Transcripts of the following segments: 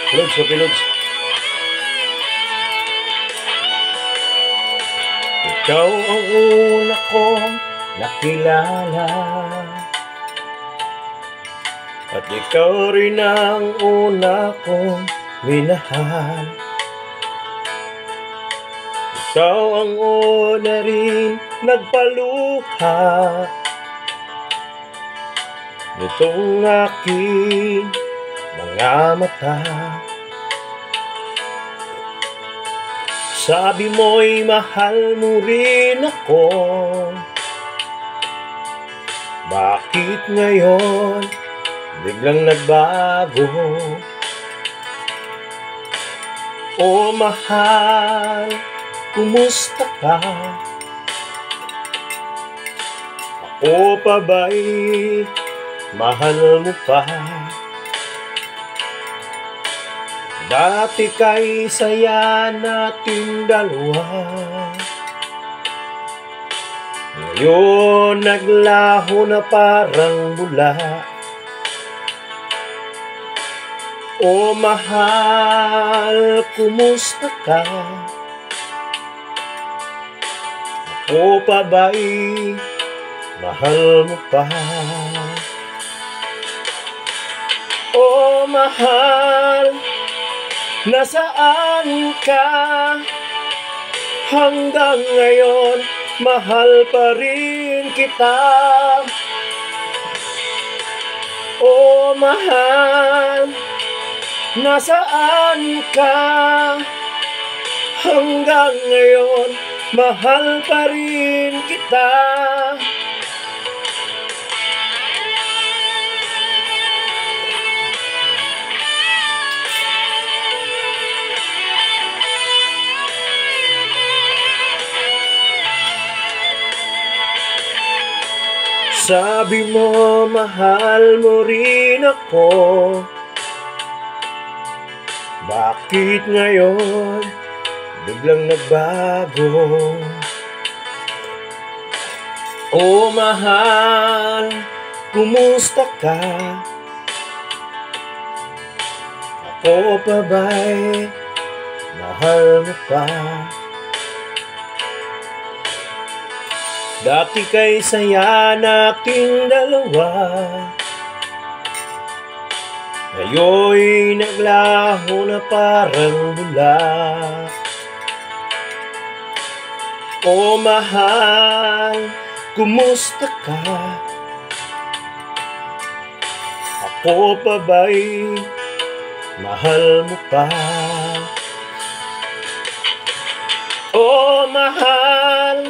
Lods, okay, Lods. Ikaw ang una kong nakilala, at ikaw rin ang una kong minahal. Ikaw ang una rin nagpaluha nitong aking mga mata. Sabi mo'y mahal mo rin ako. Bakit ngayon biglang nagbago? O mahal, kumusta ka? Ako pa ba'y mahal mo pa? Dati kay saya nating dalawa, ngayon naglaho na parang bula. O mahal, kumusta ka? Ako pa ba'y mahal mo pa? O mahal, nasaan ka? Hanggang ngayon, mahal pa rin kita. O mahal, nasaan ka? Hanggang ngayon, mahal pa rin kita. Sabi mo, mahal mo rin ako. Bakit ngayon biglang nagbago? O mahal, kumusta ka? Ako pa ba'y mahal mo pa? Dati kay saya nating dalawa, ngayon naglaho na parang bula. O mahal, kumusta ka? Ako pa ba'y mahal mo pa? O mahal,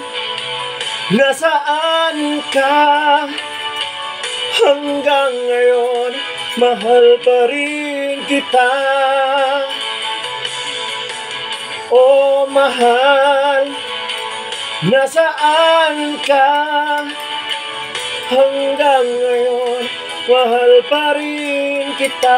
nasaan ka? Hanggang ngayon, mahal pa rin kita. O mahal, nasaan ka? Hanggang ngayon, mahal pa rin kita.